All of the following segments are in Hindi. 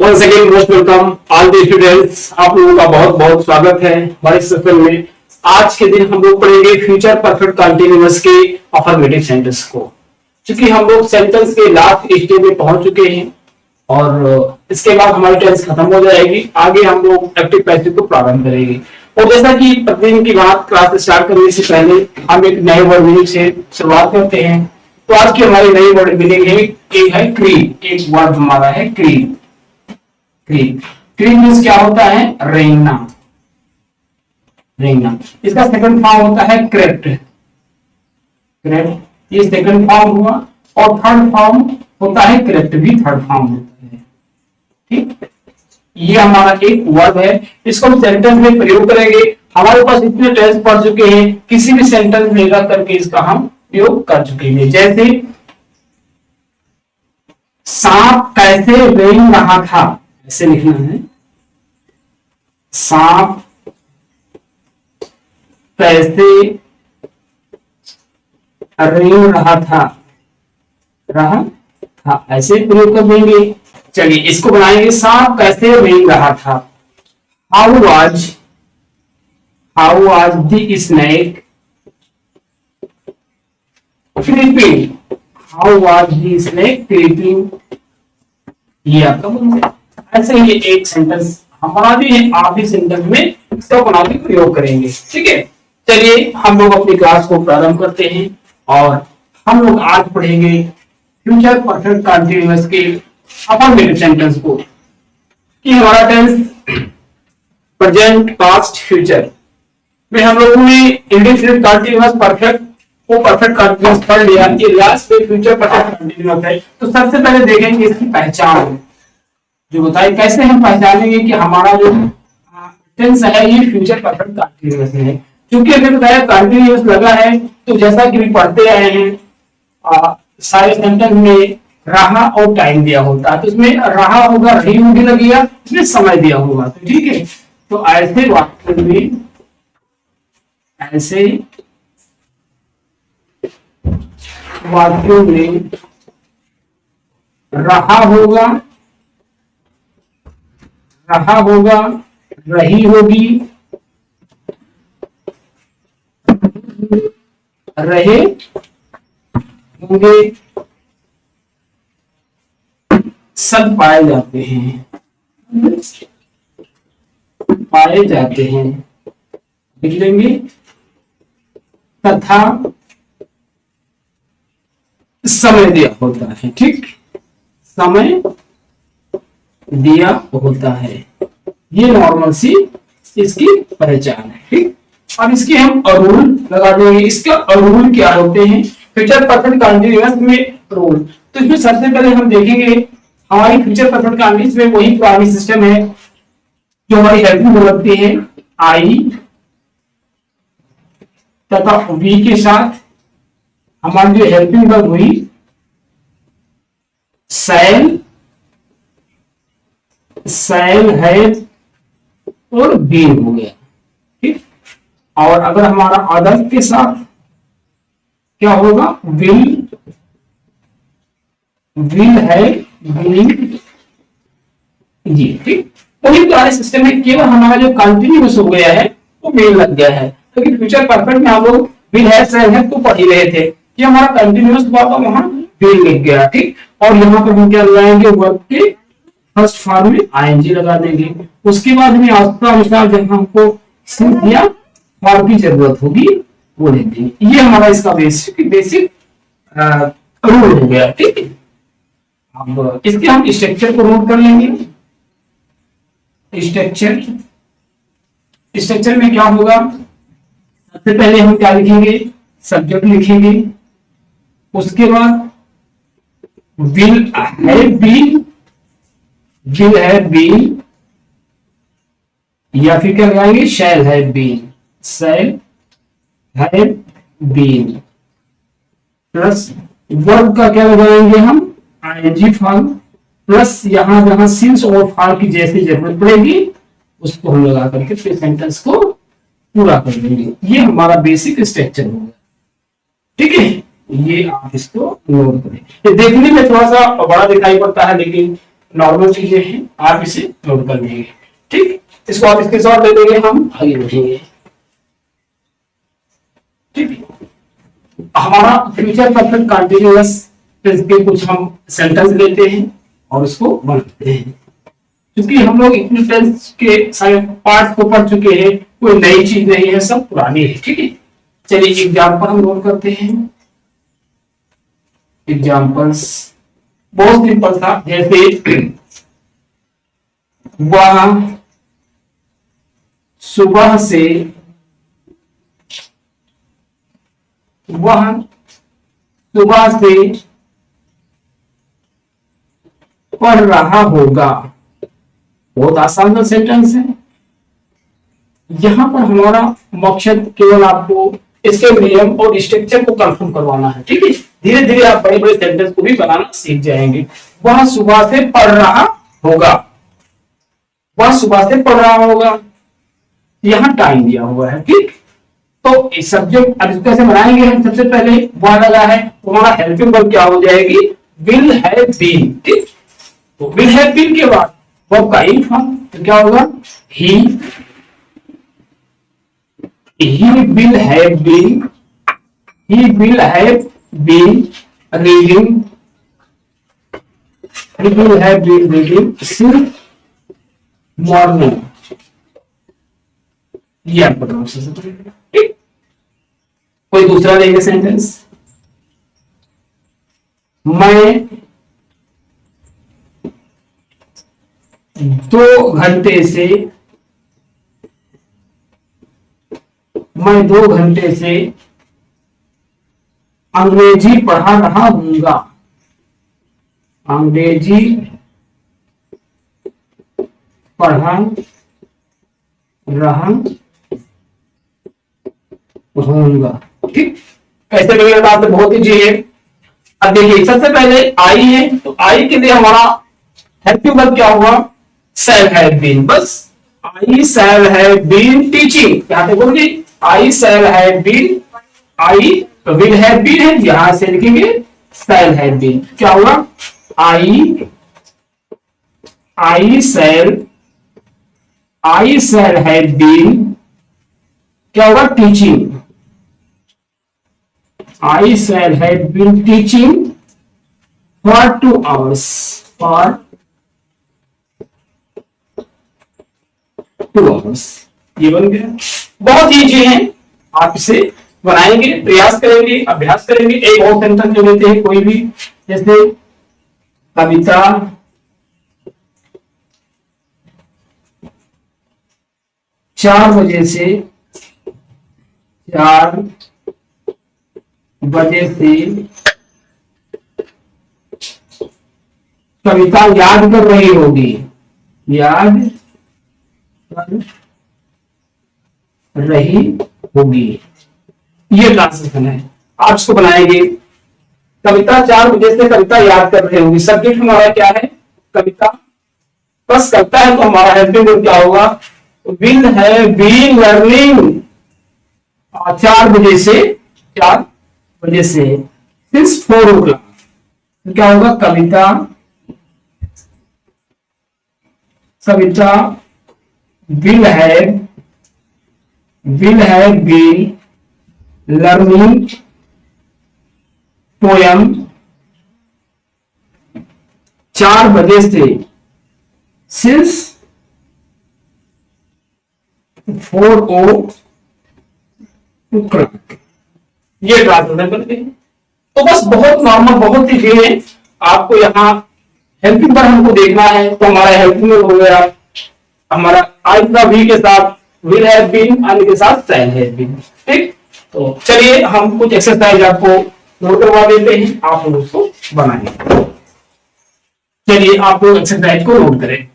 Once again most welcome all the students. आप लोगों का बहुत बहुत स्वागत है हमारे सेशन में। आज के दिन हम लोग पढ़ेंगे फ्यूचर परफेक्ट कंटीन्यूअस के अफर्मेटिव सेंटेंस को। क्योंकि हम लोग सेंटेंस के लास्ट स्टेज में पहुंच चुके हैं और इसके बाद हमारी टेंस खत्म हो जाएगी। आगे हम लोग एक्टिव पैसिव को प्रारंभ करेंगे। और जैसा कि प्रतिदिन की बात क्लास स्टार्ट करने से पहले हम एक नए वर्ड मीनिंग से शुरुआत करते हैं। तो आज की हमारी नई वर्ड मीनिंग है एक है क्रीड। एक वर्ड हमारा है क्रीड। क्रीड क्रीड मीन्स क्या होता है? रेंगना। रेंगना इसका सेकंड फॉर्म होता है क्रेप्ट। क्रेप्ट ये सेकंड फॉर्म हुआ और थर्ड फॉर्म होता है क्रेप्ट भी थर्ड फॉर्म होता है। ठीक, ये हमारा एक वर्ड है। इसको हम सेंटेंस में प्रयोग करेंगे। हमारे पास इतने टेंस पढ़ चुके हैं, किसी भी सेंटेंस में लगा करके इसका हम प्रयोग कर चुके हैं। जैसे सांप कैसे रेंग रहा था, ऐसे लिखना है। सांप कैसे रेंग रहा था, ऐसे प्रयोग कर देंगे। चलिए इसको बनाएंगे। सांप कैसे रेंग रहा था। How was the snake creeping. How was the snake creeping, ये आपका बन गया। ऐसे ही एक सेंटेंस हमारा भी है, आप भी सेंटेंस में इसका बना के प्रयोग करेंगे। ठीक है, चलिए हम लोग अपनी क्लास को प्रारंभ करते हैं और हम लोग आज पढ़ेंगे फ्यूचर परफेक्ट कंटीन्यूअस के अफर्मेटिव सेंटेंस को। कि हमारा टेंस प्रेजेंट पास्ट फ्यूचर में हम लोगों ने इंडेफिनिट कंटीन्यूअस परफेक्ट को परफेक्ट कंटीन्यूअस पढ़ लिया। ये लास्ट में फ्यूचर परफेक्ट कंटीन्यूअस है। तो सबसे पहले देखेंगे इसकी पहचान, जो बताए कैसे हम पहचानेंगे कि हमारा जो टेंस है ये फ्यूचर परफेक्ट कंटीन्यूअस है। क्योंकि अगर बताया कंटीन्यूअस लगा है तो जैसा कि हम पढ़ते आए हैं सारे सेंटेंस में रहा और टाइम दिया होता है। तो इसमें रहा होगा, रही होगी लगेगा, इसमें समय दिया होगा। तो ठीक है, तो ऐसे वाक्य में वाक्यों में रहा होगा, रही होगी, रहे होंगे, सब पाए जाते हैं। लिख लेंगे। तथा समय दिया होता है। ठीक, समय दिया होता है। ये नॉर्मल सी इसकी पहचान है। ठीक, अब इसके हम रूल लगा देंगे। इसका रूल क्या होते हैं फ्यूचर परफेक्ट कंटीन्यूअस में रूल। तो इसमें सबसे पहले हम देखेंगे हमारी फ्यूचर परफेक्ट कंटीन्यूअस में वही पुरानी सिस्टम है जो हमारी हेल्पिंग वर्ब लगती है आई तथा वी के साथ हमारी जो हेल्पिंग वर्ब हुई शैल, हैव और बीन हो गया। ठीक, और अगर हमारा अदर के साथ क्या होगा? विल है, बीन जी। ठीक, वही पुराने सिस्टम में केवल हमारा जो कंटिन्यूअस हो गया है वो मेल लग गया है। क्योंकि तो फ्यूचर परफेक्ट में हम लोग विल है, शैल है तो पढ़ ही रहे थे। ये हमारा कंटिन्यूअस हुआ था, वहां विल लिख गया। ठीक, और यहाँ पर हम क्या लगाएंगे? वर्ब के फर्स्ट फॉर्म में आईएनजी लगा देंगे। उसके बाद में आवश्यकता अनुसार जब हमको सिंस या फॉर्म की जरूरत होगी वो लिख देंगे। ये हमारा इसका बेसिक रूल हो गया। ठीक है, अब इसके हम स्ट्रक्चर को नोट कर लेंगे। स्ट्रक्चर में क्या होगा? सबसे पहले हम क्या लिखेंगे? सब्जेक्ट लिखेंगे। उसके बाद विल हैव बीन या फिर क्या लगाएंगे? Shall have been plus verb का क्या लगाएंगे हम? आईएनजी फॉर्म प्लस यहां जहां सिंस और फॉर की जैसी जरूरत पड़ेगी उसको हम लगा करके फिर सेंटेंस को पूरा कर देंगे। ये हमारा बेसिक स्ट्रक्चर होगा। ठीक है, ये आप इसको नोट करें। ये देखने में थोड़ा सा बड़ा दिखाई पड़ता है, लेकिन नॉर्मल चीजें हैं, आप इसे नोट कर लीजिए। ठीक, इसको आप स्क्रीनशॉट ले लेंगे, हम आगे बढ़ेंगे। ठीक, हमारा फ्यूचर परफेक्ट कंटिन्यूअस के कुछ हम सेंटेंस लेते हैं और उसको बनाते हैं। क्योंकि हम लोग इतने टेंस के सारे पार्ट को पढ़ चुके हैं, कोई नई चीज नहीं है, सब पुरानी है। ठीक है, चलिए एग्जाम्पल हम नोट करते हैं। एग्जाम्पल्स बहुत सिंपल था, जैसे वह सुबह से पढ़ रहा होगा। बहुत आसान सा सेंटेंस है। यहां पर हमारा मकसद केवल आपको इसके नियम और स्ट्रक्चर को कंफर्म करवाना है। ठीक है, धीरे धीरे आप बड़े बड़े सेंटेंस को भी बनाना सीख जाएंगे। वह सुबह से पढ़ रहा होगा, वह सुबह से पढ़ रहा होगा, यहाँ टाइम दिया हुआ है। ठीक, तो इस सब्जेक्ट अब कैसे बनाएंगे हम, सबसे पहले वह लगा है तो हमारा हेल्पिंग वर्ब क्या हो जाएगी, विल हैव बीन। ठीक, तो विल हैव बीन के बाद वर्ब का इन फॉर्म तो क्या होगा, ही will have been, he will have been reading, he will have been reading since morning। ये आपको प्रोनाउंसिएशन पड़ेगा। ठीक, कोई दूसरा लेंगे सेंटेंस, मैं 2 घंटे से अंग्रेजी पढ़ा रहा हूंगा, अंग्रेजी पढ़ा रहा होऊंगा। ठीक, कैसे लगेगा बात, बहुत ईजी है। अब देखिए सबसे पहले आई है, तो आई के लिए हमारा हेल्पिंग वर्ब क्या हुआ, शैल हैव बीन। बस I shall have been teaching, यहां पे बोल गई I shall have been, I will have been है, यहां से लिखेंगे शैल हैव बीन। क्या होगा, आई शैल हैव बीन, क्या होगा, teaching. I shall have been teaching for 2 hours, for 2 hours। ये बन गया, बहुत ईजी है, आप इसे बनाएंगे, प्रयास करेंगे, अभ्यास करेंगे। एक और सेंटेंस जो लेते हैं कोई भी, जैसे कविता 4 बजे से कविता याद कर रही होगी, याद कर रही होगी। ये ट्रांसलेशन है, आप इसको बनाएंगे। कविता 4 बजे से कविता याद कर रही होगी, सब्जेक्ट हमारा क्या है, कविता। बस करता है तो हमारा हेल्पिंग वर्ब क्या होगा, विल हैव बीन लर्निंग 4 बजे से सिंस 4 o'clock। तो क्या होगा, Kavita will have been learning poem 4 बजे से सिंस 4 o'clock। ये ट्रांसलेशन करते हैं। तो बस बहुत नॉर्मल, बहुत ही है। आपको यहाँ हेल्पिंग पर हमको देखना है, तो हमारा हेल्पिंग हो गया, हमारा आज का वी के साथ विल हैव बीन, आने के साथ शैल हैव बीन। ठीक, तो चलिए हम कुछ एक्सरसाइज आपको नोट करवा देते हैं, आप लोग उसको बनाएंगे। चलिए आप लोग एक्सरसाइज को नोट करें,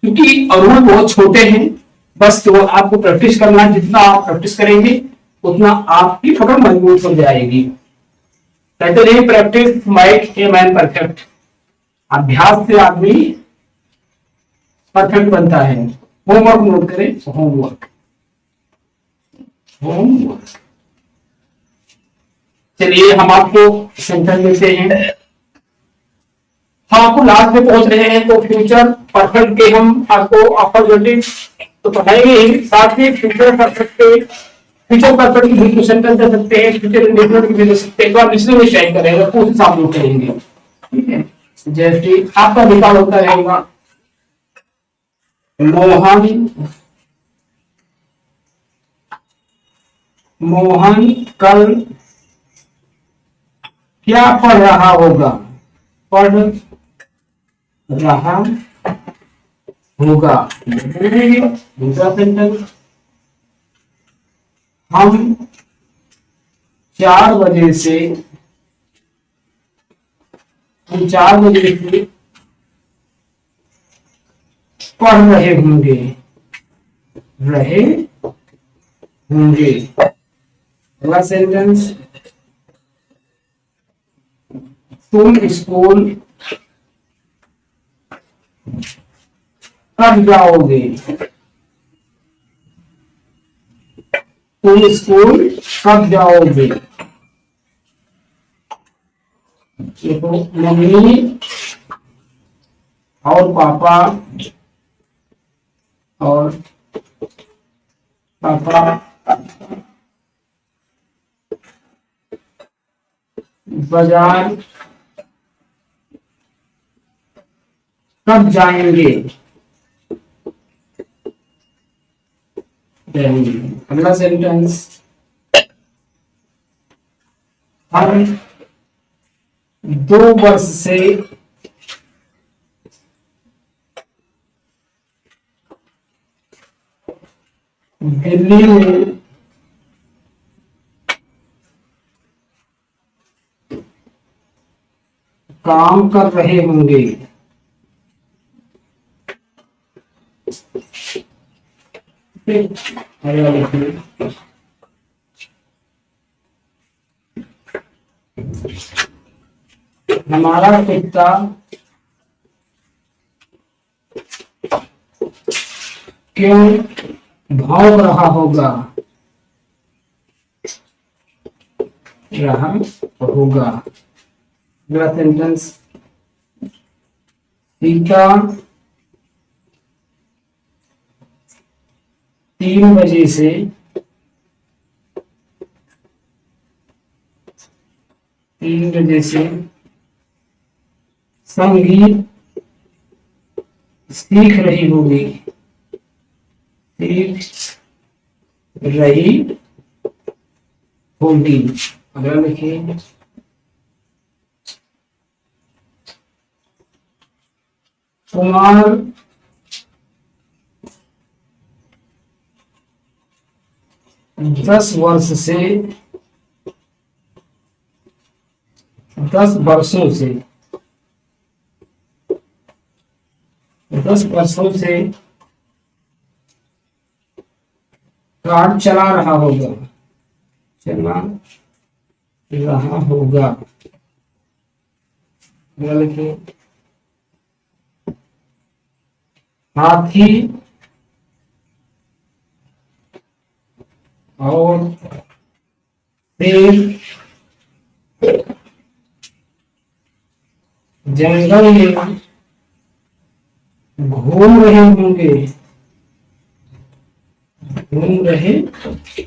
क्योंकि रूल बहुत छोटे हैं, बस तो आपको प्रैक्टिस करना है। जितना आप प्रैक्टिस करेंगे उतना आपकी पकड़ मजबूत हो जाएगी। कहते नहीं, practice make a man perfect. अभ्यास से आदमी परफेक्ट बनता है। होमवर्क नोट करें, होमवर्क। चलिए हम आपको सेंटेंस देते हैं। हम आपको लास्ट में पहुंच रहे हैं, तो फ्यूचर परफेक्ट के हम आपको अपॉर्चुनिटी तो पढ़ाएंगे ही, साथ ही फ्यूचर परफेक्ट के फ्यूचर परफेक्ट की भी सेंटेंस दे सकते हैं, फ्यूचर इंडेफिनिट की भी दे सकते हैं। एक बार लिसनिंग में चेक करेंगे, उस हिसाब से करेंगे, ठीक है। जैसे आपका रिकॉर्ड होता रहेगा, मोहन मोहन कल क्या पढ़ रहा होगा, पढ़ रहा होगा। दूसरा सेंटेंस, हम 4 बजे से हम 4 बजे से पढ़ रहे होंगे, रहे होंगे। अगला सेंटेंस, तुम स्कूल कब जाओगे, तुम स्कूल कब जाओगे। देखो, मम्मी और पापा और पापा बाजार कब जाएंगे, अगला सेंटेंस, हम 2 वर्ष से दिल्ली में काम कर रहे होंगे। हमारा कुत्ता क्यों भौंक रहा होगा, होगा। अगला सेंटेंस, सीता 3 बजे से 3 बजे से संगीत सीख रही होगी, सीख रही होगी। अगला लिखिए, कुमार 10 वर्ष से 10 वर्षों से 10 वर्षों से कार चला रहा होगा, चला रहा होगा। लिखिए, हाथी और शेर जंगल में घूम रहे होंगे, घूम रहे होंगे।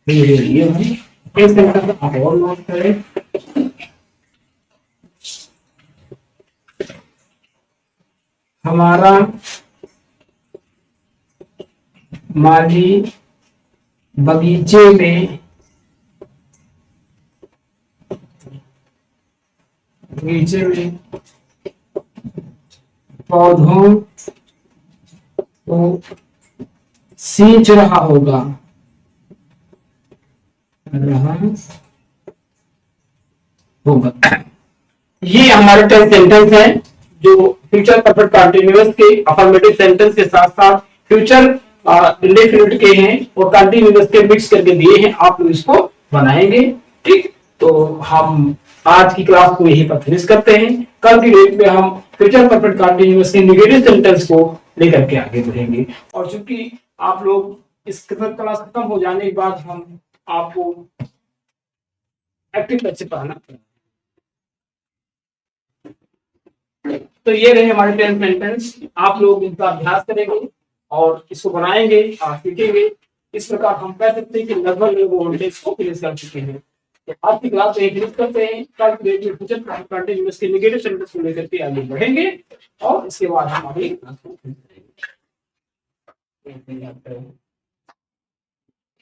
ये आप और नोट करें, हमारा माली बगीचे में पौधों को सींच रहा होगा, ये हमारे 10 सेंटेंस है जो फ्यूचर परफेक्ट कंटीन्यूअस के अफर्मेटिव सेंटेंस के साथ साथ फ्यूचर इंडेफिनिट के हैं और कंटीन्यूअस के मिक्स करके दिए हैं। आप लोग इसको बनाएंगे, ठीक। तो हम आज की क्लास को यही पर फिनिश करते हैं। कल की डेट में हम फ्यूचर परफेक्ट कंटीन्यूअस के नेगेटिव सेंटेंस को लेकर के आगे बढ़ेंगे। और चूंकि आप लोग इस क्लास खत्म हो जाने के बाद हम आपको एक्टिव लेक्चर पढ़ाना तो ये रहे हमारे 10 सेंटेंस। आप लोग इनका अभ्यास करेंगे और इसको बनाएंगे और सीखेंगे। इस प्रकार हम कह सकते हैं कि लगभग लोग वोल्टेज को फिनिश कर चुके हैं। तो आज की क्लास में फिनिश करते हैं। कल क्रिएटिव फ्यूचर कंटिन्यूअस के नेगेटिव सेंटेंस को लेकर के आगे बढ़ेंगे और इसके बाद हम आगे क्लास को करेंगे।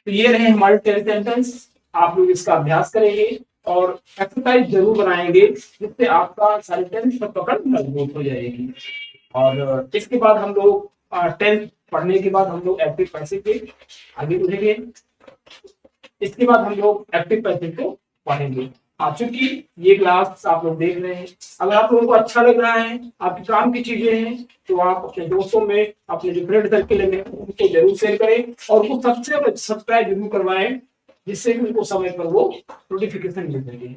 तो ये रहे हमारे 10 सेंटेंस। आप लोग इसका अभ्यास करेंगे और एक्सरसाइज जरूर बनाएंगे जिससे आपका सेंटेंस पर पकड़ मजबूत हो जाएगी। और इसके बाद हम लोग 10 पढ़ने के बाद हम लोग एक्टिव पैसिव के आगे बढ़ेंगे। इसके बाद हम लोग एक्टिव पैसिव को पढ़ेंगे। चूंकि ये क्लास आप लोग देख रहे हैं, अगर आप लोगों को अच्छा लग रहा है, आपके काम की चीजें हैं, तो आप अपने दोस्तों में, अपने जो फ्रेंड सर्किल में उनको जरूर शेयर करें और उनको सबसे सब्सक्राइब जरूर करवाएं जिससे कि उनको समय पर वो नोटिफिकेशन मिल सके।